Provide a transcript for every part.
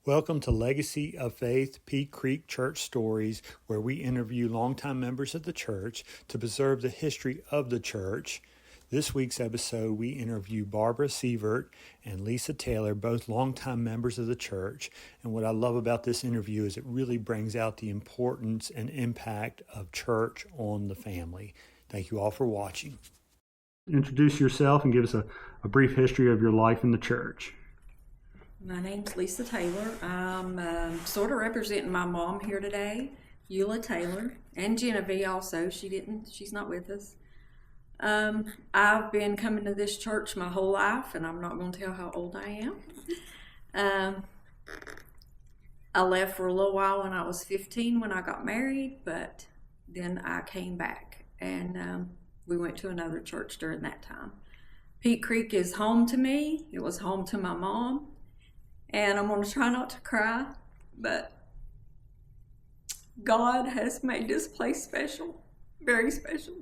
Welcome to Legacy of Faith Peak Creek Church Stories, where we interview longtime members of the church to preserve the history of the church. This week's episode, we interview Barbara Severt and Lisa Taylor, both longtime members of the church. And what I love about this interview is it really brings out the importance and impact of church on the family. Thank you all for watching. Introduce yourself and give us a brief history of your life in the church. My name's Lisa Taylor. I'm sort of representing my mom here today, Eula Taylor, and Genevieve also. She's not with us. I've been coming to this church my whole life, and I'm not going to tell how old I am. I left for a little while when I was 15 when I got married, but then I came back, and we went to another church during that time. Peak Creek is home to me. It was home to my mom. And I'm going to try not to cry, but God has made this place special, very special.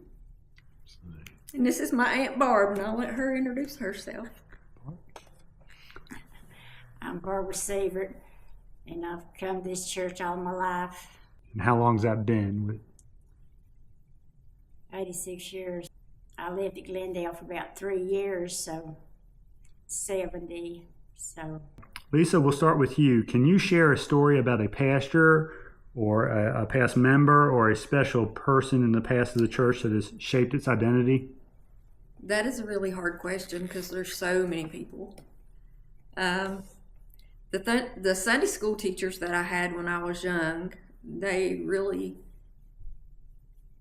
And this is my Aunt Barb, and I'll let her introduce herself. I'm Barbara Severt, and I've come to this church all my life. And how long's that been? 86 years. I lived at Glendale for about 3 years, so 70, so... Lisa, we'll start with you. Can you share a story about a pastor or a past member or a special person in the past of the church that has shaped its identity? That is a really hard question because there's so many people. The Sunday school teachers that I had when I was young, they really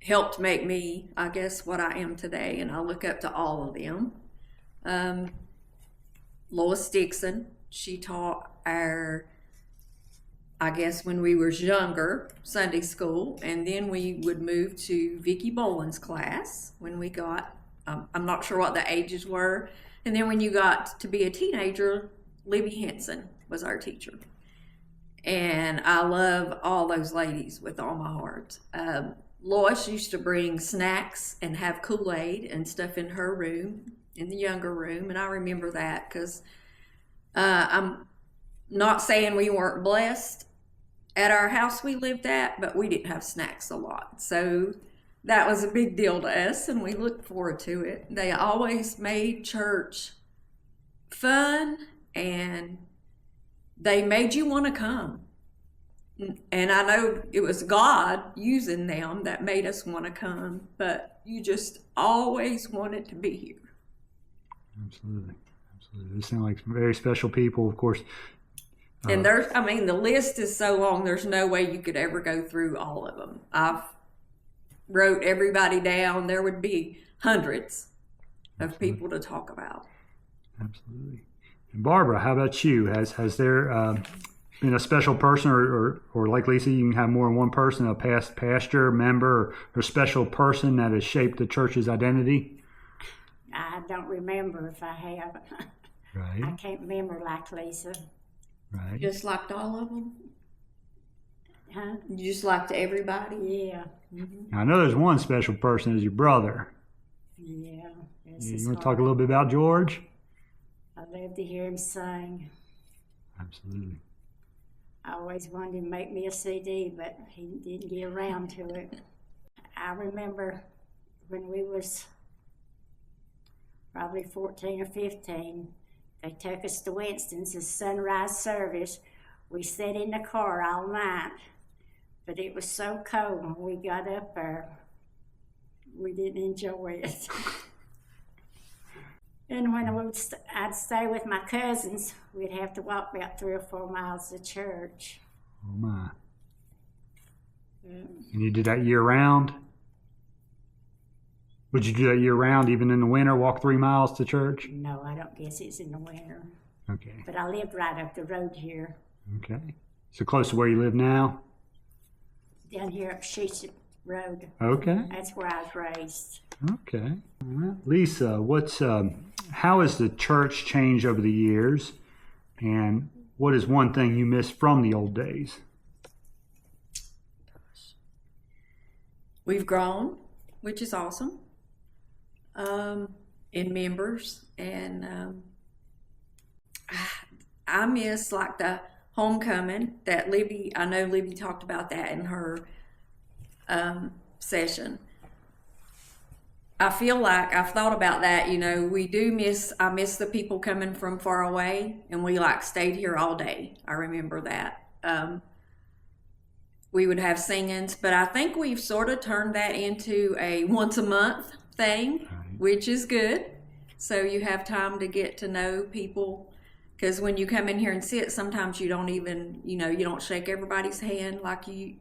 helped make me, I guess, what I am today, and I look up to all of them. Lois Dixon. She taught our, I guess when we were younger, Sunday school, and then we would move to Vicki Boland's class when we got, I'm not sure what the ages were, and then when you got to be a teenager, Libby Henson was our teacher. And I love all those ladies with all my heart. Lois used to bring snacks and have Kool-Aid and stuff in her room, in the younger room, and I remember that because I'm not saying we weren't blessed at our house we lived at, but we didn't have snacks a lot. So that was a big deal to us, and we looked forward to it. They always made church fun, and they made you want to come. And I know it was God using them that made us want to come, but you just always wanted to be here. Absolutely. They sound like some very special people, of course. And the list is so long, there's no way you could ever go through all of them. I've wrote everybody down. There would be hundreds of people to talk about. Absolutely. And Barbara, how about you? Has there been a special person, or like Lisa, you can have more than one person, a past pastor, member, or special person that has shaped the church's identity? I don't remember if I have. Right. I can't remember like Lisa. Right. Just liked all of them? Huh? You just liked everybody? Yeah. Now, I know there's one special person is your brother. Yeah. You want to talk a little bit about George? I love to hear him sing. Absolutely. I always wanted him to make me a CD, but he didn't get around to it. I remember when we was probably 14 or 15, they took us to Winston's, a sunrise service. We sat in the car all night, but it was so cold when we got up there, we didn't enjoy it. And when I'd stay with my cousins, we'd have to walk about 3 or 4 miles to church. Oh my. And you did that year round? Would you do that year round, even in the winter, walk 3 miles to church? No, I don't guess it's in the winter. Okay. But I lived right up the road here. Okay. So close to where you live now? Down here up Sheets Road. Okay. That's where I was raised. Okay. All right. Lisa, how has the church changed over the years? And what is one thing you miss from the old days? We've grown, which is awesome. In members, and I miss like the homecoming that I know Libby talked about that in her session. I feel like I've thought about that, I miss the people coming from far away, and we stayed here all day. I remember that. We would have singings, but I think we've sort of turned that into a once a month thing, which is good. So you have time to get to know people, because when you come in here and sit, sometimes you don't even, you don't shake everybody's hand like you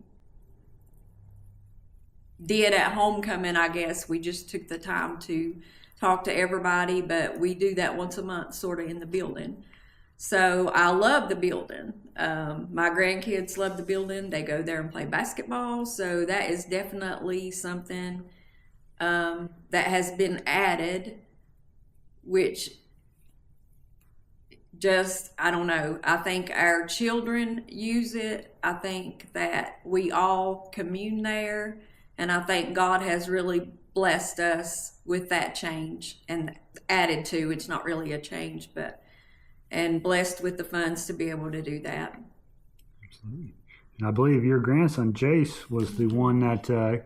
did at homecoming. I guess we just took the time to talk to everybody, but we do that once a month sort of in the building. So I love the building. My grandkids love the building. They go there and play basketball. So that is definitely something that has been added, which I don't know. I think our children use it. I think that we all commune there. And I think God has really blessed us with that change and added to. It's not really a change, and blessed with the funds to be able to do that. Absolutely. And I believe your grandson, Jace, was the one that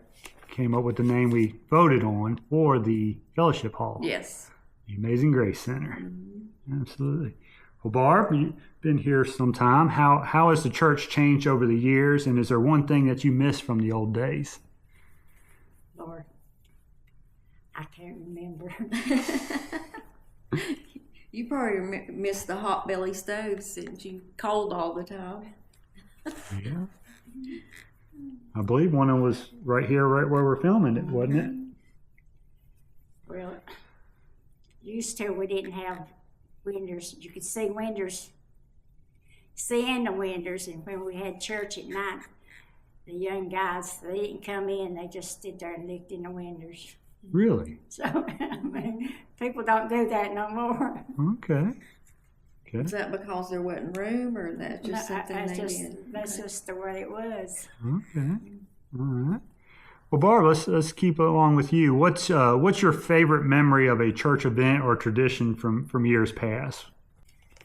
came up with the name we voted on for the fellowship hall. Yes. The Amazing Grace Center. Mm-hmm. Absolutely. Well, Barb, you've been here some time. How has the church changed over the years, and is there one thing that you miss from the old days? Lord, I can't remember. You probably miss the hot belly stove since you cold all the time. Yeah. I believe one of them was right here, right where we're filming it, wasn't it? Well, used to we didn't have windows. You could see windows, see in the windows, and when we had church at night, the young guys, they didn't come in, they just stood there and looked in the windows. Really? So, people don't do that no more. Okay. Is that because there wasn't room, or that's just something they did? That's just the way it was. Okay. All right. Well, Barb, let's keep along with you. What's your favorite memory of a church event or tradition from years past?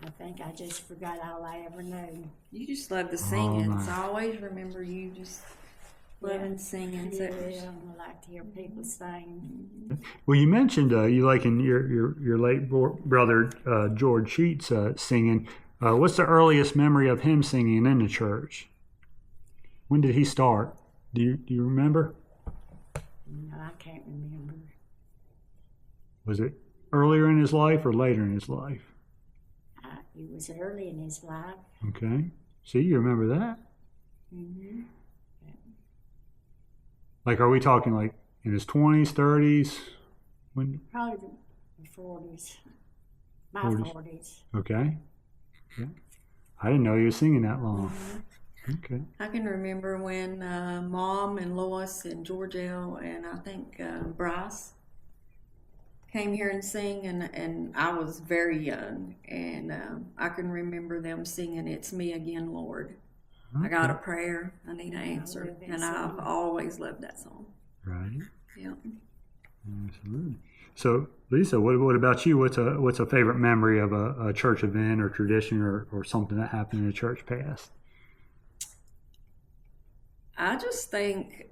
I think I just forgot all I ever knew. You just love the singing. So I always remember you just loving singing. Yeah, I like to hear people sing. Well, you mentioned you liking your late brother George Sheets singing. What's the earliest memory of him singing in the church? When did he start? Do you remember? No, I can't remember. Was it earlier in his life or later in his life? It was early in his life. Okay. See, you remember that? Mm-hmm. Like, are we talking like in his 20s, 30s? When? Probably the 40s. My 40s. Okay. Yeah. I didn't know he was singing that long. Mm-hmm. Okay. I can remember when Mom and Lois and Georgelle and I think Bryce came here and sing, and I was very young, and I can remember them singing "It's Me Again, Lord." Okay. I got a prayer, I need an answer, and I've always loved that song. Right. Yep. Absolutely. So, Lisa, what about you? What's a favorite memory of a church event or tradition or something that happened in the church past? I just think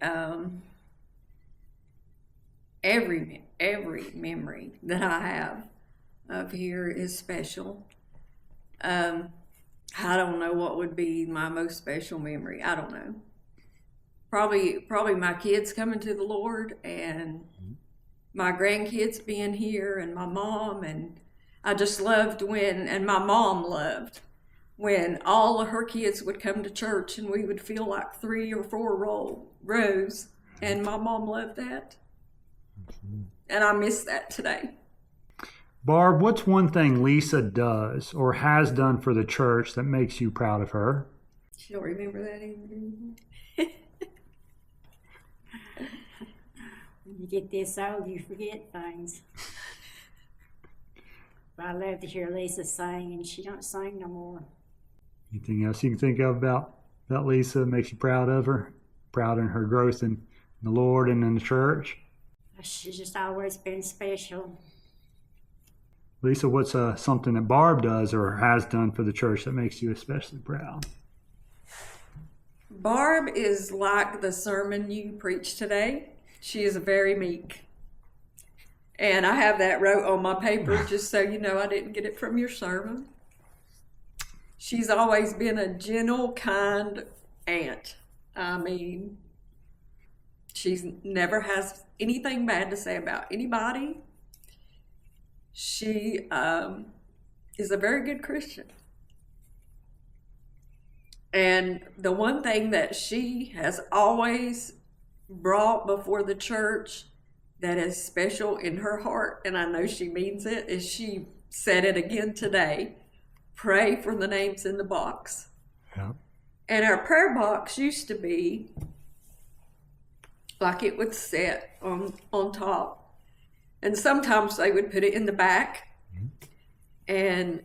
every memory that I have of here is special. I don't know what would be my most special memory. I don't know. Probably my kids coming to the Lord and my grandkids being here and my mom, and I just loved and my mom loved when all of her kids would come to church and we would feel like 3 or 4 rows, and my mom loved that. And I miss that today. Barb, what's one thing Lisa does or has done for the church that makes you proud of her? She don't remember that either. When you get this old, you forget things. But I love to hear Lisa sing, and she don't sing no more. Anything else you can think of about Lisa that makes you proud of her? Proud in her growth in the Lord and in the church? She's just always been special. Lisa, what's something that Barb does or has done for the church that makes you especially proud? Barb is like the sermon you preached today. She is very meek. And I have that wrote on my paper just so you know I didn't get it from your sermon. She's always been a gentle, kind aunt. I mean, she never has anything bad to say about anybody. She is a very good Christian. And the one thing that she has always brought before the church that is special in her heart, and I know she means it, is she said it again today: pray for the names in the box. Yeah. And our prayer box used to be like it would sit on top. And sometimes they would put it in the back, and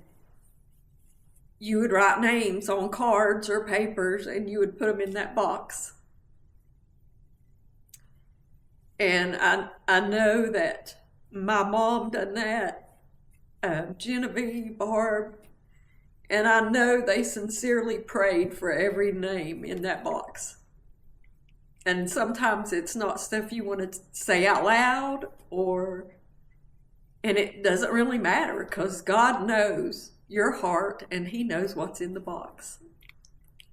you would write names on cards or papers, and you would put them in that box. And I know that my mom done that, Genevieve, Barb, and I know they sincerely prayed for every name in that box. And sometimes it's not stuff you want to say out loud, and it doesn't really matter because God knows your heart and He knows what's in the box.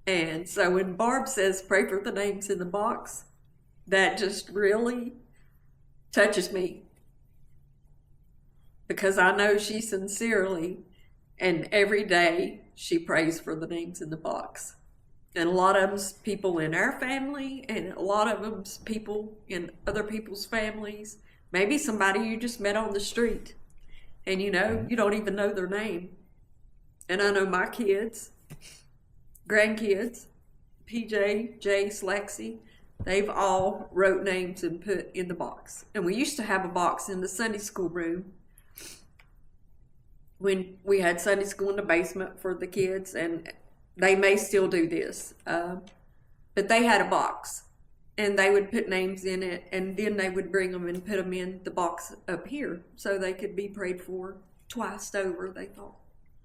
And so when Barb says pray for the names in the box, that just really touches me, because I know she sincerely and every day she prays for the names in the box. And a lot of them's people in our family, and a lot of them's people in other people's families. Maybe somebody you just met on the street and you don't even know their name. And I know my kids, grandkids, PJ, Jace, Lexi, they've all wrote names and put in the box. And we used to have a box in the Sunday school room when we had Sunday school in the basement for the kids, and they may still do this. But they had a box, and they would put names in it, and then they would bring them and put them in the box up here so they could be prayed for twice over, they thought.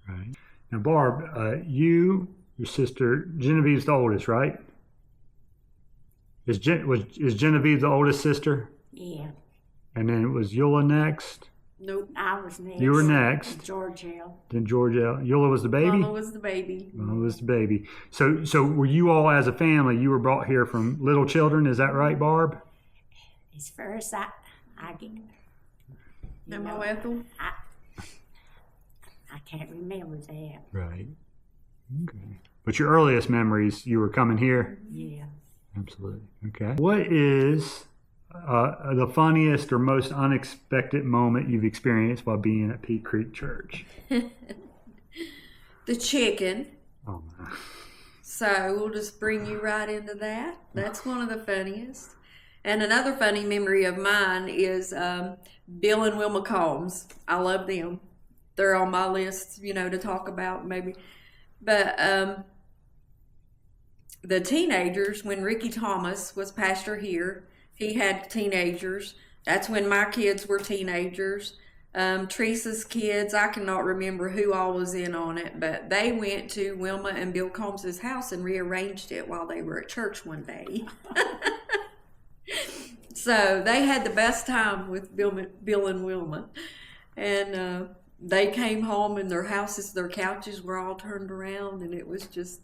Right. Now, Barb, your sister, Genevieve's the oldest, right? Is Genevieve the oldest sister? Yeah. And then it was Eula next? Nope. I was next. You were next. George L. Then Georgia. Eula was the baby? Mama was the baby. Mama was the baby. So were you all as a family, you were brought here from little children, is that right, Barb? As far as I get. Mama Ethel? I can't remember that. Right. Okay. But your earliest memories, you were coming here? Yeah. Absolutely. Okay. What is the funniest or most unexpected moment you've experienced while being at Peak Creek Church? The chicken. Oh, my. So we'll just bring you right into that. That's one of the funniest. And another funny memory of mine is Bill and Wilma Combs. I love them. They're on my list, to talk about maybe. But the teenagers, when Ricky Thomas was pastor here, he had teenagers. That's when my kids were teenagers. Teresa's kids, I cannot remember who all was in on it, but they went to Wilma and Bill Combs' house and rearranged it while they were at church one day. So they had the best time with Bill and Wilma. And they came home and their couches were all turned around, and it was just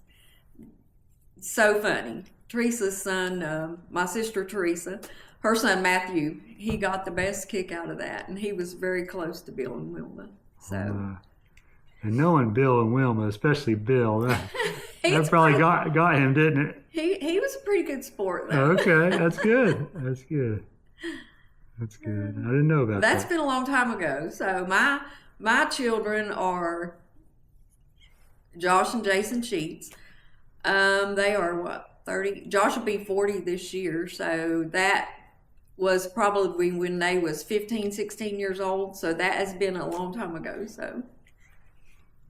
so funny. Teresa's son, my sister Teresa, her son Matthew, he got the best kick out of that, and he was very close to Bill and Wilma. So, and knowing Bill and Wilma, especially Bill, that probably got him, didn't it? He was a pretty good sport, though. Okay, that's good. That's good. That's good. I didn't know about that. That's been a long time ago. So my children are Josh and Jason Sheets. They are 30? Josh will be 40 this year, so that was probably when they was 15, 16 years old, so that has been a long time ago. So,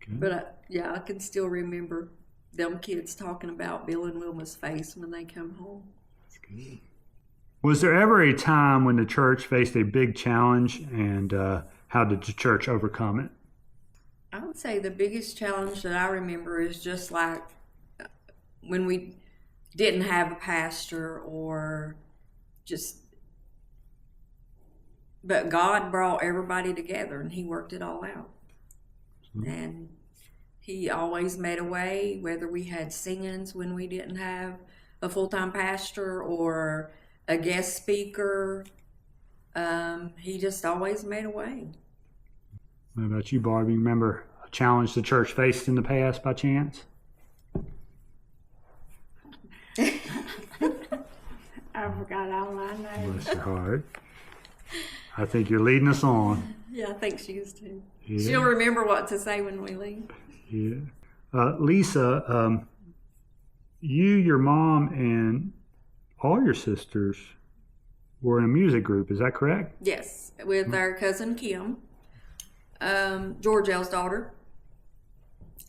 okay. But I can still remember them kids talking about Bill and Wilma's face when they come home. That's good. Was there ever a time when the church faced a big challenge, and how did the church overcome it? I would say the biggest challenge that I remember is just like when we didn't have a pastor or just, but God brought everybody together and he worked it all out. And he always made a way, whether we had singings when we didn't have a full-time pastor or a guest speaker. He just always made a way. What about you, Barb? You remember a challenge the church faced in the past by chance? I forgot all my names. Bless your heart. I think you're leading us on. Yeah, I think she is too. Yeah. She'll remember what to say when we leave. Yeah. Lisa, you, your mom, and all your sisters were in a music group. Is that correct? Yes, with our cousin Kim, George L's daughter.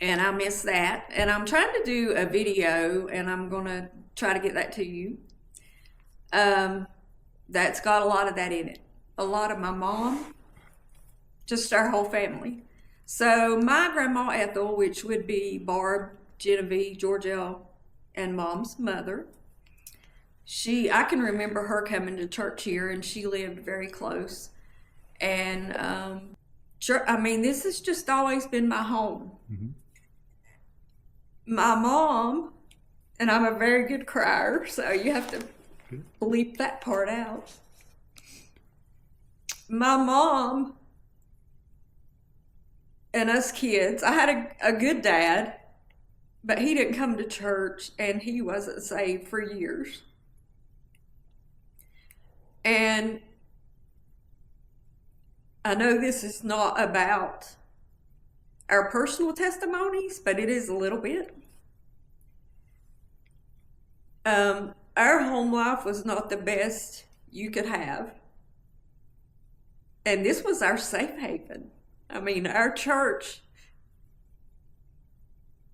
And I miss that. And I'm trying to do a video, and I'm going to try to get that to you. That's got a lot of that in it. A lot of my mom, just our whole family. So my grandma Ethel, which would be Barb, Genevieve, George L, and Mom's mother, I can remember her coming to church here, and she lived very close. And this has just always been my home. Mm-hmm. My mom, and I'm a very good crier, so you have to bleep that part out. My mom and us kids, I had a good dad, but he didn't come to church and he wasn't saved for years. And I know this is not about our personal testimonies, but it is a little bit. Our home life was not the best you could have. And this was our safe haven. I mean, our church,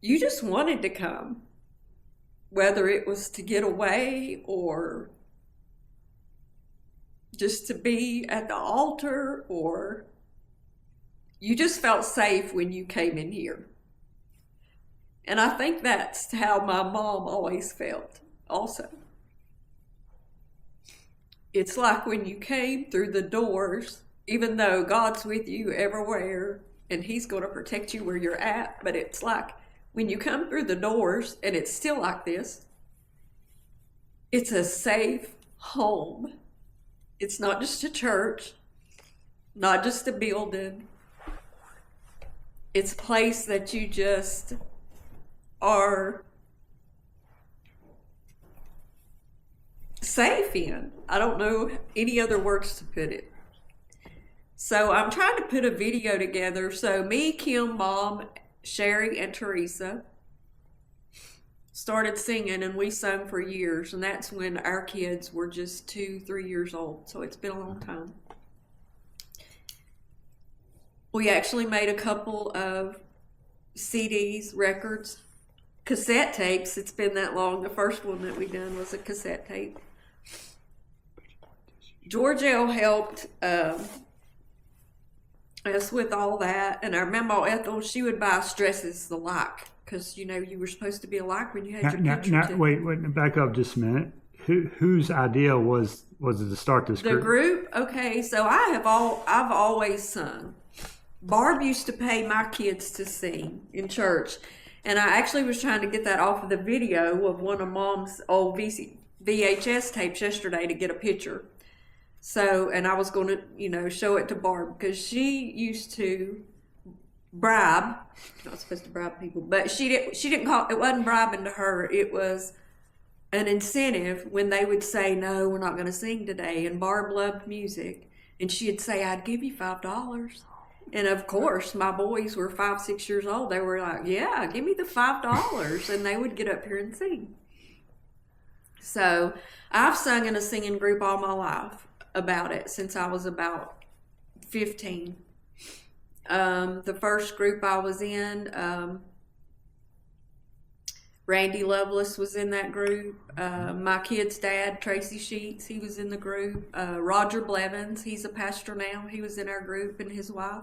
you just wanted to come, whether it was to get away or just to be at the altar, or you just felt safe when you came in here. And I think that's how my mom always felt also. It's like when you came through the doors, even though God's with you everywhere and he's going to protect you where you're at, but it's like when you come through the doors and it's still like this, it's a safe home. It's not just a church, not just a building. It's a place that you just are safe in. I don't know any other words to put it. So I'm trying to put a video together. So me, Kim, Mom, Sherry, and Teresa started singing, and we sung for years. And that's when our kids were just 2-3 years old. So it's been a long time. We actually made a couple of CDs, records, cassette tapes. It's been that long. The first one that we done was a cassette tape. George L helped us with all that, and I remember Ethel, she would buy us dresses the like, because you were supposed to be alike when you had your picture. Wait, back up just a minute. Whose idea was it to start this group? The group? Okay, so I've always sung. Barb used to pay my kids to sing in church, and I actually was trying to get that off of the video of one of Mom's old VHS tapes yesterday to get a picture. So, and I was going to, show it to Barb, because she used to bribe. You're not supposed to bribe people, but she didn't call it. Wasn't bribing to her. It was an incentive when they would say, "No, we're not going to sing today." And Barb loved music, and she'd say, "I'd give you $5." And of course, my boys were 5-6 years old. They were like, "Yeah, give me the $5," and they would get up here and sing. So I've sung in a singing group all my life about it since I was about 15. The first group I was in, Randy Lovelace was in that group. My kid's dad, Tracy Sheets, he was in the group. Roger Blevins, he's a pastor now. He was in our group, and his wife.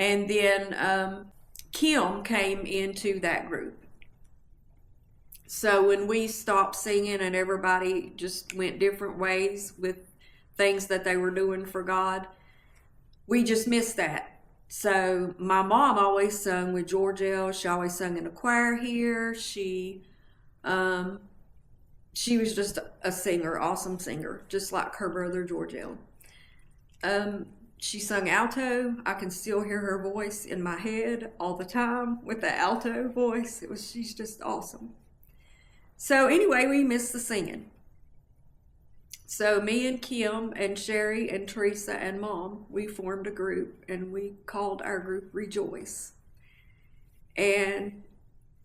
And then Kim came into that group. So when we stopped singing and everybody just went different ways with things that they were doing for God, we just missed that. So my mom always sung with George L. She always sung in a choir here. She was just a singer, awesome singer, just like her brother George L. She sung alto. I can still hear her voice in my head all the time with the alto voice. She's just awesome. So anyway, we missed the singing. So me and Kim and Sherry and Teresa and Mom, we formed a group, and we called our group Rejoice. And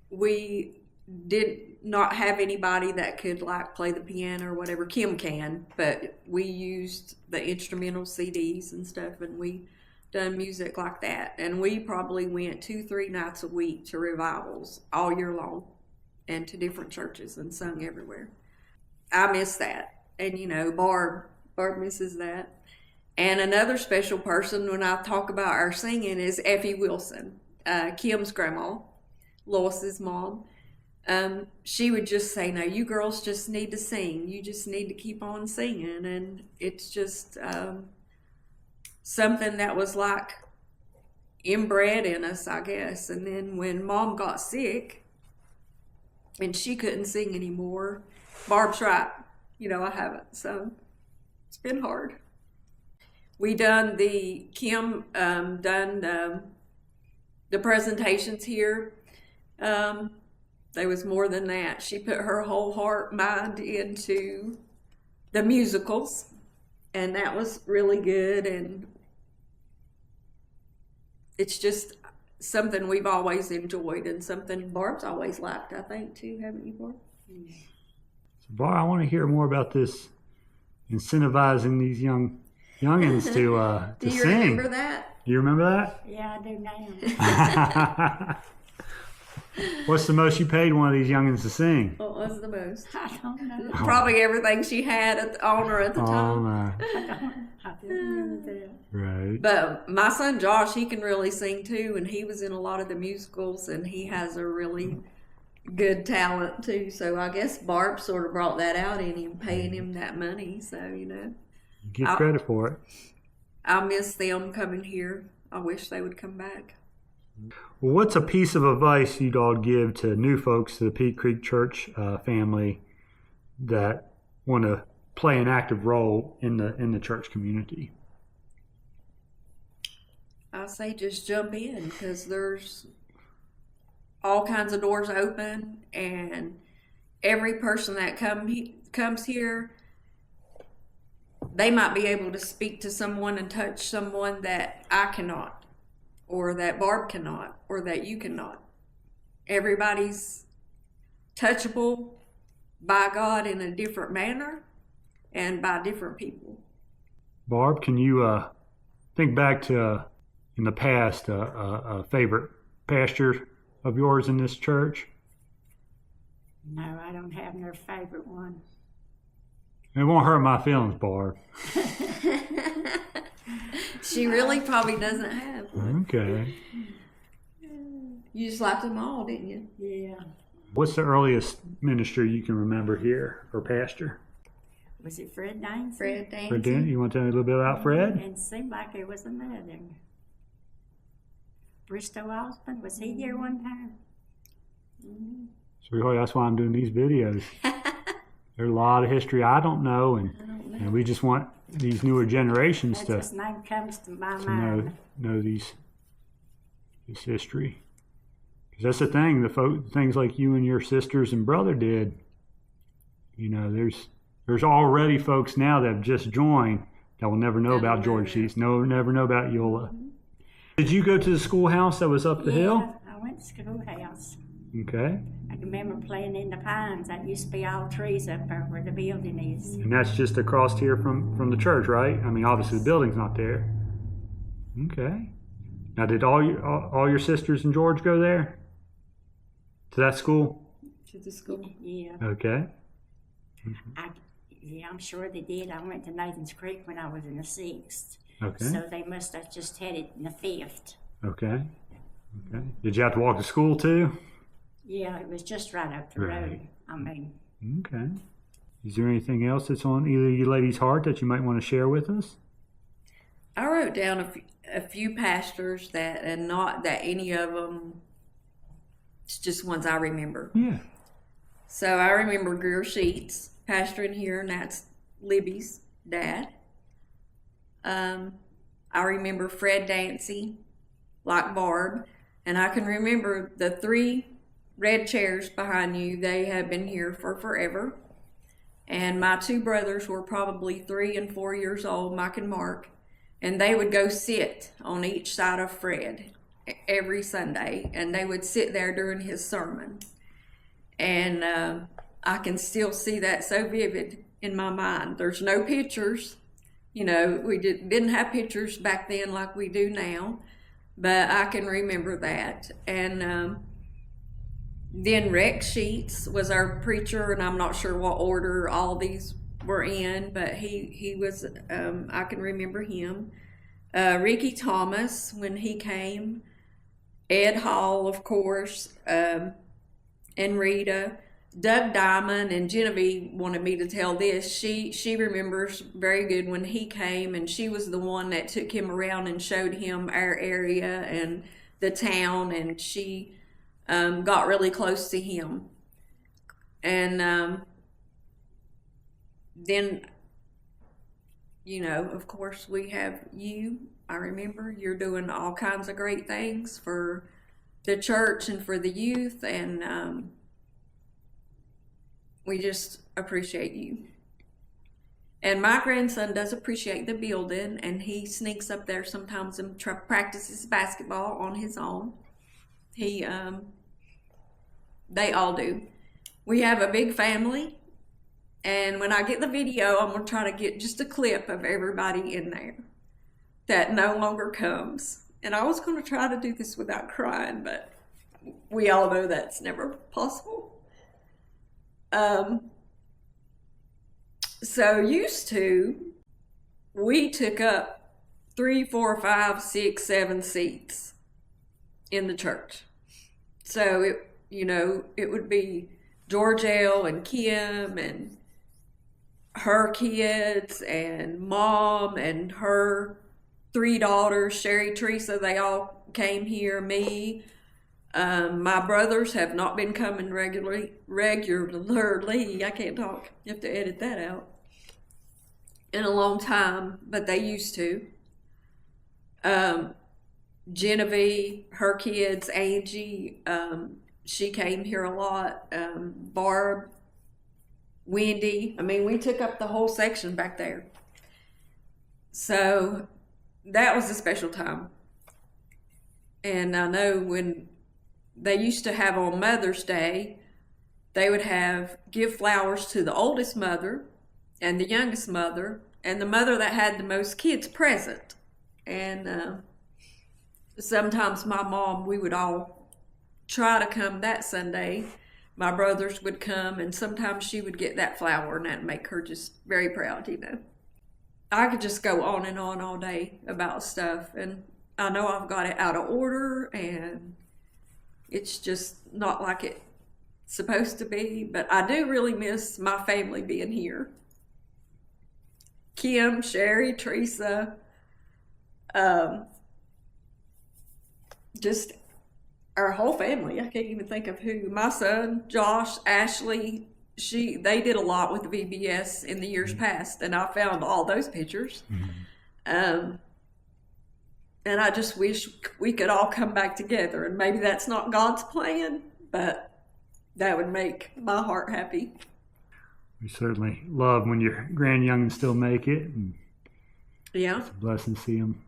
we did not have anybody that could like play the piano or whatever. Kim can, but we used the instrumental CDs and stuff, and we done music like that. And we probably went 2-3 nights a week to revivals all year long and to different churches and sung everywhere. I miss that. And you know, Barb misses that. And another special person when I talk about our singing is Effie Wilson, Kim's grandma, Lois's mom. She would just say, no, you girls just need to sing. You just need to keep on singing. And it's just something that was like inbred in us, I guess. And then when Mom got sick and she couldn't sing anymore, Barb's right. You know, I haven't. So it's been hard. Kim done the presentations here. There was more than that. She put her whole heart, mind into the musicals, and that was really good. And it's just something we've always enjoyed, and something Barb's always liked, I think, too. Haven't you, Barb? So Barb, I want to hear more about this incentivizing these youngins to Do you sing. remember that? Do you remember that? Yeah, I do now. What's the most you paid one of these youngins to sing? What was the most? I don't know. Probably everything she had on her at the time. Oh my. I don't remember that. Right. But my son Josh, he can really sing too, and he was in a lot of the musicals, and he has a really good talent too. So I guess Barb sort of brought that out in him, paying him that money. So, you know. You get credit for it. I miss them coming here. I wish they would come back. Well, what's a piece of advice you'd all give to new folks to the Peak Creek Church family that want to play an active role in the church community? I say just jump in, because there's all kinds of doors open, and every person that comes here, they might be able to speak to someone and touch someone that I cannot, or that Barb cannot, or that you cannot. Everybody's touchable by God in a different manner and by different people. Barb, can you think back to in the past a favorite pastor of yours in this church? No, I don't have no favorite one. It won't hurt my feelings, Barb. She really probably doesn't have one. Okay. You just liked them all, didn't you? Yeah. What's the earliest minister you can remember here, or pastor? Was it Fred Daines? Fred Daines. Fred, you want to tell me a little bit about Fred? And it seemed like it was another. Bristow Osmond, was he here one time? Mm-hmm. Sweetheart, that's why I'm doing these videos. There's a lot of history I don't know, and we just want these newer generations That's his name comes to my mind. know this history. Because that's the thing, things like you and your sisters and brother did. You know, there's already folks now that have just joined that will never know about George Sheets, never know about Eula. Mm-hmm. Did you go to the schoolhouse that was up the hill? I went to schoolhouse. Okay. I can remember playing in the pines. That used to be all trees up there where the building is. And that's just across here from the church, right? I mean, obviously the building's not there. Okay. Now, did all your sisters and George go there? To that school? To the school. Yeah. Okay. I'm sure they did. I went to Nathan's Creek when I was in the 6th. Okay. So they must have just had it in the 5th. Okay. Okay. Did you have to walk to school too? Yeah, it was just right up the Right. road. I mean, Okay. Is there anything else that's on either of you ladies' heart that you might want to share with us? I wrote down a few pastors and not that any of them, it's just ones I remember. Yeah. So I remember Greer Sheets pastoring here, and that's Libby's dad. I remember Fred Dancy, like Barb, and I can remember the 3 red chairs behind you. They have been here for forever. And my 2 brothers were probably 3 and 4 years old, Mike and Mark, and they would go sit on each side of Fred every Sunday, and they would sit there during his sermon. And I can still see that so vivid in my mind. There's no pictures. You know, we didn't have pictures back then like we do now, but I can remember that. And then Rex Sheets was our preacher, and I'm not sure what order all these were in, but he was, I can remember him. Ricky Thomas, when he came. Ed Hall, of course, and Rita. Doug Diamond and Genevieve wanted me to tell this. She remembers very good when he came, and she was the one that took him around and showed him our area and the town, and she got really close to him. And then, you know, of course, we have you. I remember you're doing all kinds of great things for the church and for the youth, and we just appreciate you. And my grandson does appreciate the building, and he sneaks up there sometimes and practices basketball on his own. They all do. We have a big family, and when I get the video, I'm gonna try to get just a clip of everybody in there that no longer comes. And I was gonna try to do this without crying, but we all know that's never possible. So used to, we took up 3, 4, 5, 6, 7 seats in the church. So it would be Georgelle and Kim and her kids and Mom and her 3 daughters, Sherry, Teresa. They all came here. Me. My brothers have not been coming regularly. I can't talk. You have to edit that out. In a long time, but they used to. Genevieve, her kids, Angie, she came here a lot. Barb, Wendy. I mean, we took up the whole section back there. So that was a special time. And I know when they used to have on Mother's Day, they would give flowers to the oldest mother and the youngest mother and the mother that had the most kids present. And sometimes my mom, we would all try to come that Sunday. My brothers would come, and sometimes she would get that flower, and that'd make her just very proud, you know. I could just go on and on all day about stuff, and I know I've got it out of order, and it's just not like it's supposed to be, but I do really miss my family being here. Kim, Sherry, Teresa, just our whole family. I can't even think of who. My son, Josh, Ashley, they did a lot with the VBS in the years past, and I found all those pictures. And I just wish we could all come back together, and maybe that's not God's plan, but that would make my heart happy. We certainly love when your grandyoungins still make it. And yeah. It's a blessing to see them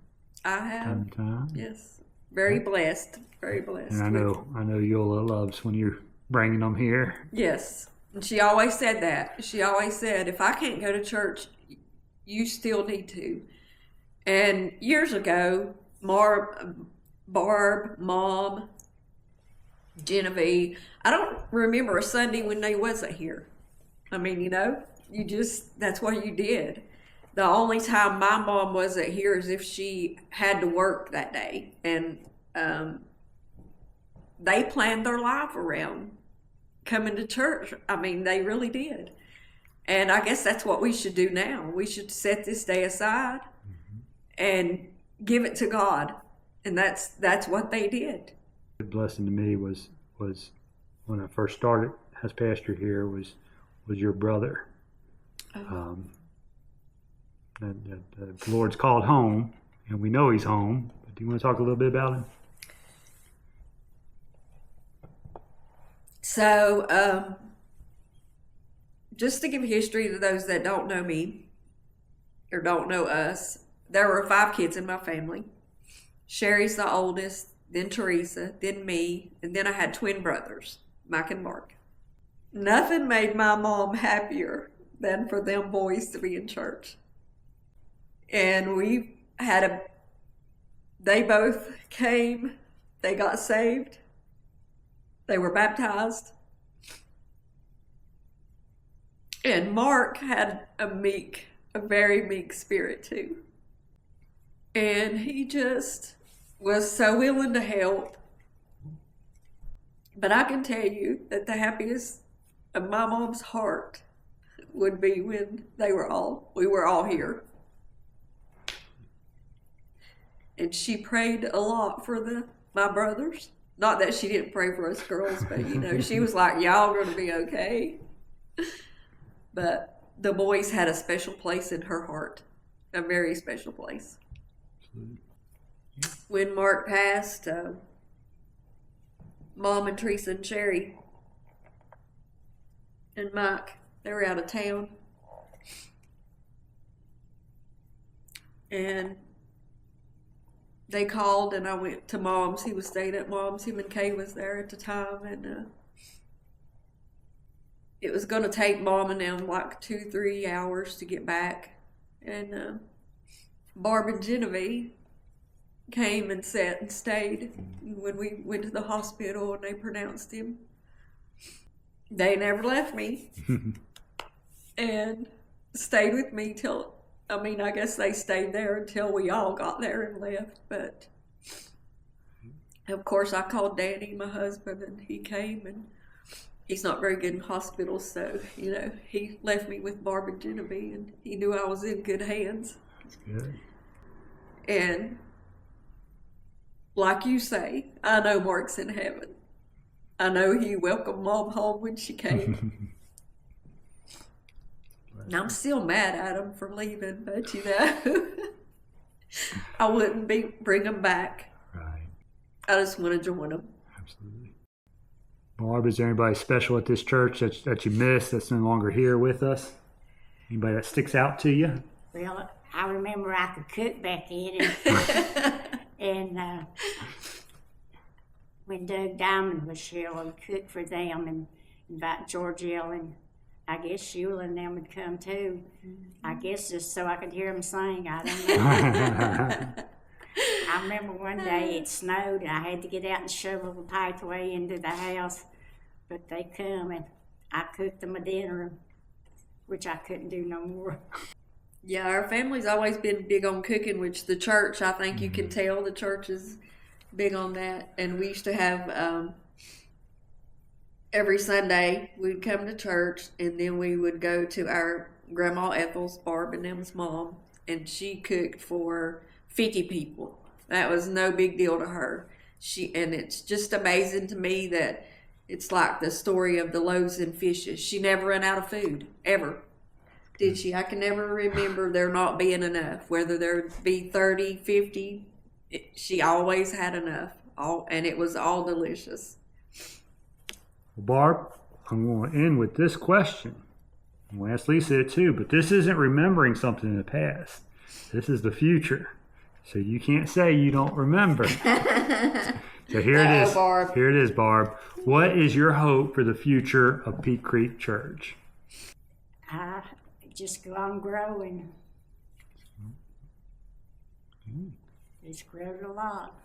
I have. time to time. Yes. Very blessed. Very blessed. And I know Yola loves when you're bringing them here. Yes. And she always said that. She always said, if I can't go to church, you still need to. And years ago, Barb, Mom, Genevieve, I don't remember a Sunday when they wasn't here. I mean, that's what you did. The only time my mom wasn't here is if she had to work that day. And they planned their life around coming to church. I mean, they really did. And I guess that's what we should do now. We should set this day aside and give it to God. And that's what they did. The blessing to me was when I first started as pastor here was your brother. The Lord's called home, and we know he's home. But do you want to talk a little bit about him? So, just to give history to those that don't know me or don't know us, there were 5 kids in my family. Sherry's the oldest, then Teresa, then me, and then I had twin brothers, Mike and Mark. Nothing made my mom happier than for them boys to be in church. And they both came, they got saved, they were baptized. And Mark had a very meek spirit too. And he just was so willing to help. But I can tell you that the happiest of my mom's heart would be when we were all here. And she prayed a lot for my brothers. Not that she didn't pray for us girls, but she was like, y'all are going to be okay. But the boys had a special place in her heart, a very special place. When Mark passed, Mom and Teresa and Sherry and Mike, they were out of town. And they called and I went to Mom's. He was staying at Mom's. Him and Kay was there at the time. And it was going to take Mom and them like 2-3 hours to get back. And Barb and Genevieve came and sat and stayed when we went to the hospital and they pronounced him. They never left me and stayed with me I guess they stayed there until we all got there and left. But of course I called Danny, my husband, and he came, and he's not very good in hospitals, so he left me with Barb and Genevieve, and he knew I was in good hands. That's good. And like you say, I know Mark's in heaven. I know he welcomed Mom home when she came. And I'm still mad at him for leaving, but I wouldn't bring him back. Right. I just want to join him. Absolutely. Barb, is there anybody special at this church that you miss that's no longer here with us? Anybody that sticks out to you? Well, I remember I could cook back then, and when Doug Diamond was here, I would cook for them and invite Georgia, and I guess Sheila and them would come too. I guess just so I could hear them sing. I don't know. I remember one day it snowed and I had to get out and shovel the pathway into the house, but they come and I cooked them a dinner, which I couldn't do no more. Yeah, our family's always been big on cooking, which the church, I think you can tell the church is big on that. And we used to have, every Sunday, we'd come to church and then we would go to our Grandma Ethel's, Barb and them's mom, and she cooked for 50 people. That was no big deal to her. And it's just amazing to me that it's like the story of the loaves and fishes. She never ran out of food, ever. Did she? I can never remember there not being enough, whether there be 30, 50, she always had enough, and it was all delicious. Well, Barb, I'm going to end with this question. I'm going to ask Lisa it too, but this isn't remembering something in the past. This is the future. So you can't say you don't remember. So here it is. Barb. Here it is, Barb. What is your hope for the future of Peak Creek Church? Just go on growing. It's grown a lot.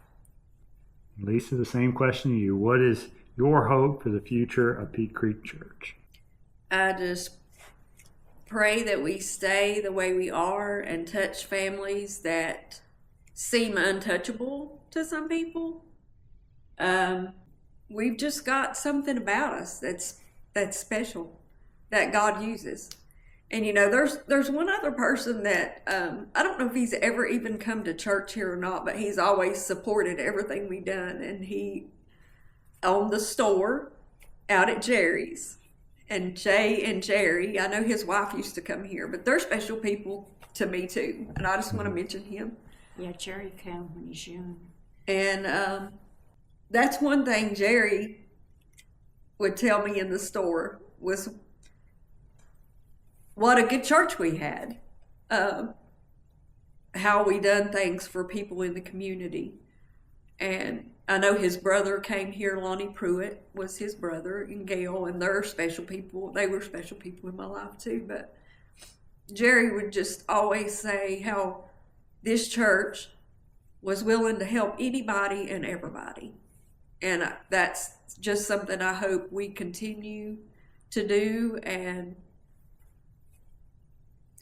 Lisa, the same question to you. What is your hope for the future of Peak Creek Church? I just pray that we stay the way we are and touch families that seem untouchable to some people. We've just got something about us that's special, that God uses. And you know, there's one other person that I don't know if he's ever even come to church here or not, but he's always supported everything we've done, and he owned the store out at Jerry's. And Jay and Jerry, I know his wife used to come here, but they're special people to me too, and I just want to mention him. Yeah, Jerry came when he's young. And that's one thing Jerry would tell me in the store was what a good church we had, how we done things for people in the community. And I know his brother came here, Lonnie Pruitt was his brother, and Gail, and they're special people. They were special people in my life too, but Jerry would just always say how this church was willing to help anybody and everybody. And that's just something I hope we continue to do, and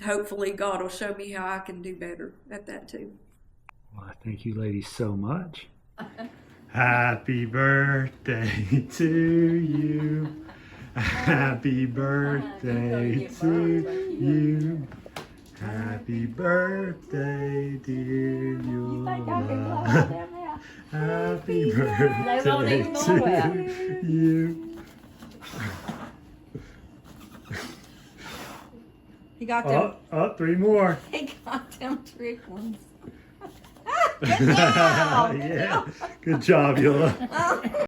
hopefully God will show me how I can do better at that too. Well, I thank you ladies so much. Happy birthday to you. Happy birthday to you. Happy birthday, dear Yola. Happy birthday to you. He got them. Oh, three more. He got them trick ones. Yeah, good job, Yola.